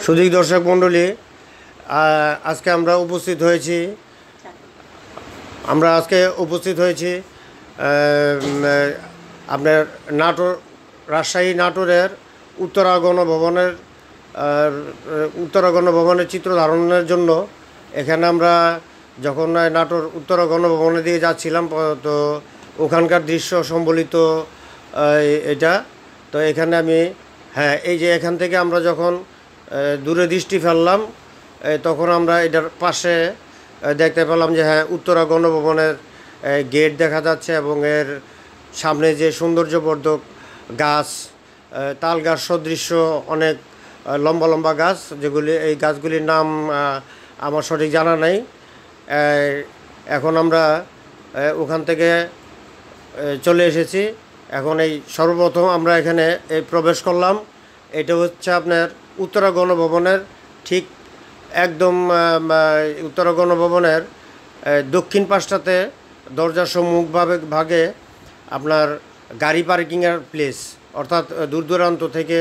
সুধী দর্শক মণ্ডলী, আজকে আমরা উপস্থিত হয়েছি আপনার রাজশাহী নাটোরের উত্তরা গণভবনের চিত্র ধারণের জন্য। এখানে আমরা যখন উত্তরা গণভবনের দিকে যাচ্ছিলাম, তো ওখানকার দৃশ্য সম্বলিত এটা। তো এখানে এই যে এখান থেকে আমরা যখন দূরে দৃষ্টি ফেললাম, তখন আমরা এটার পাশে দেখতে পেলাম যে উত্তরা গণভবনের গেট দেখা যাচ্ছে এবং এর সামনে যে সৌন্দর্যবর্ধক গাছ, তাল গাছ সদৃশ্য অনেক লম্বা লম্বা গাছ, এই গাছগুলির নাম আমার সঠিক জানা নাই। এখন আমরা ওখান থেকে চলে এসেছি। এখন সর্বপ্রথম আমরা এখানে প্রবেশ করলাম। এটা হচ্ছে আপনার উত্তরা গণভবনের ঠিক একদম উত্তরা গণভবনের দক্ষিণ পাশটাতে দরজার ভাগে আপনার গাড়ি পার্কিংয়ের প্লেস, অর্থাৎ দূর দূরান্ত থেকে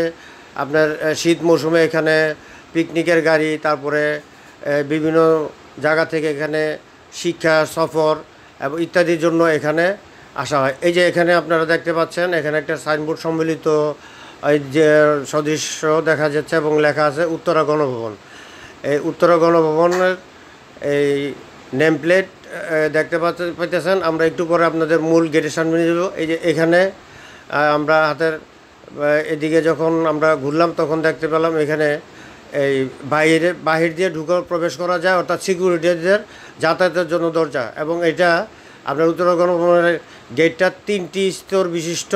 আপনার শীত মৌসুমে এখানে পিকনিকের গাড়ি, তারপরে বিভিন্ন জায়গা থেকে এখানে শিক্ষা সফর এবং ইত্যাদির জন্য এখানে আসা হয়। এই যে এখানে আপনারা দেখতে পাচ্ছেন, এখানে একটা সাইনবোর্ড সম্মিলিত যে সদৃশ্য দেখা যাচ্ছে এবং লেখা আছে উত্তরা গণভবন। এই উত্তরা গণভবনের এই নেম প্লেট দেখতে পাইতেছেন। আমরা একটু পরে আপনাদের মূল গেটের সামনে নিয়ে যাব। এই যে এখানে আমরা হাতের এদিকে যখন আমরা ঘুরলাম, তখন দেখতে পেলাম এখানে এই বাহির দিয়ে প্রবেশ করা যায়, অর্থাৎ সিকিউরিটিদের যাতায়াতের জন্য দরজা। এবং এটা আপনার উত্তরা গণভবনের গেটটা 3টি স্তর বিশিষ্ট।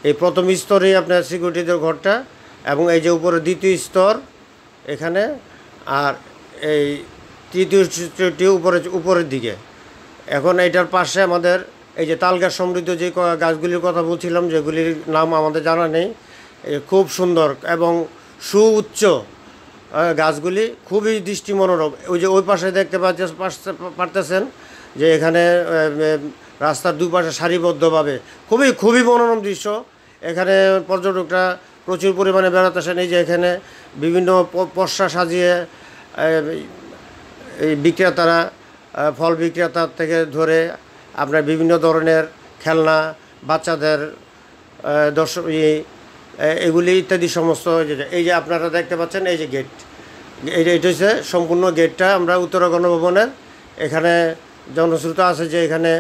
এই প্রথম স্তরেই আপনার সিকিউরিটিদের ঘরটা, এবং এই যে উপরে দ্বিতীয় স্তর এখানে, আর এই তৃতীয় স্তরটি উপরের দিকে। এখন এইটার পাশে আমাদের এই যে তাল গাছ সমৃদ্ধ যে গাছগুলির কথা বলছিলাম, যেগুলির নাম আমাদের জানা নেই, খুব সুন্দর এবং সুউচ্চ গাছগুলি, খুবই দৃষ্টি মনোরম। ওই যে ওই পাশে দেখতে পারতেছেন যে এখানে রাস্তার দুপাশে সারিবদ্ধভাবে খুবই মনোরম দৃশ্য। এখানে পর্যটকরা প্রচুর পরিমাণে বেড়াতে আসেন। এই যে এখানে বিভিন্ন পসরা সাজিয়ে এই বিক্রেতারা, ফল বিক্রেতার থেকে ধরে আপনার বিভিন্ন ধরনের খেলনা, বাচ্চাদের এগুলি ইত্যাদি সমস্ত। এই যে আপনারা দেখতে পাচ্ছেন, এই যে গেট, এটা হচ্ছে সম্পূর্ণ গেটটা আমরা উত্তরা গণভবনের। এখানে জনশ্রুতি আছে যে এখানে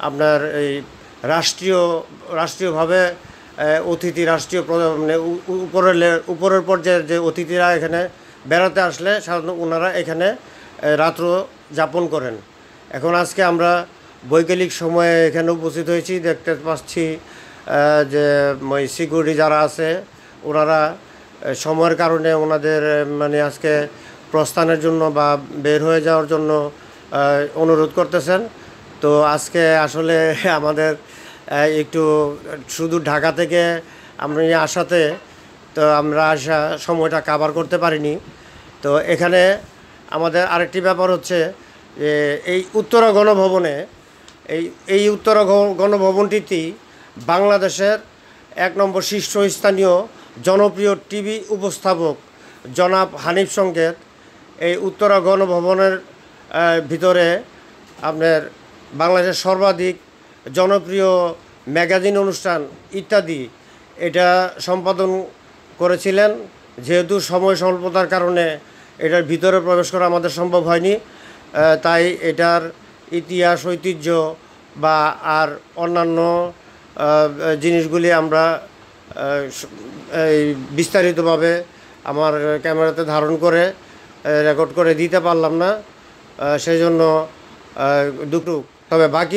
আপনার এই রাষ্ট্রীয়ভাবে অতিথি, মানে উপরের পর্যায়ের যে অতিথিরা এখানে বেড়াতে আসলে সাধারণত ওনারা এখানে রাত্র যাপন করেন। এখন আজকে আমরা বৈকালিক সময়ে এখানে উপস্থিত হয়েছি। দেখতে পাচ্ছি যে সিকিউরিটি যারা আছে ওনারা সময়ের কারণে ওনাদের আজকে প্রস্থানের জন্য বা বের হয়ে যাওয়ার জন্য অনুরোধ করতেছেন। তো আজকে আসলে আমাদের একটু শুধু ঢাকা থেকে আমরা আসাতে তো আমরা সময়টা কাভার করতে পারিনি। তো এখানে আমাদের আরেকটি ব্যাপার হচ্ছে যে এই উত্তরা গণভবনে এই উত্তরা গণভবনটিতেই বাংলাদেশের 1 নম্বর শীর্ষস্থানীয় জনপ্রিয় টিভি উপস্থাপক জনাব হানিফ সংকেত এই উত্তরা গণভবনের ভিতরে আপনার বাংলাদেশের সর্বাধিক জনপ্রিয় ম্যাগাজিন অনুষ্ঠান ইত্যাদি এটা সম্পাদন করেছিলেন। যেহেতু সময় স্বল্পতার কারণে এটার ভিতরে প্রবেশ করা আমাদের সম্ভব হয়নি, তাই এটার ইতিহাস, ঐতিহ্য বা আর অন্যান্য জিনিসগুলি আমরা বিস্তারিতভাবে আমার ক্যামেরাতে ধারণ করে রেকর্ড করে দিতে পারলাম না, সেই জন্য দুঃখ। তবে বাকি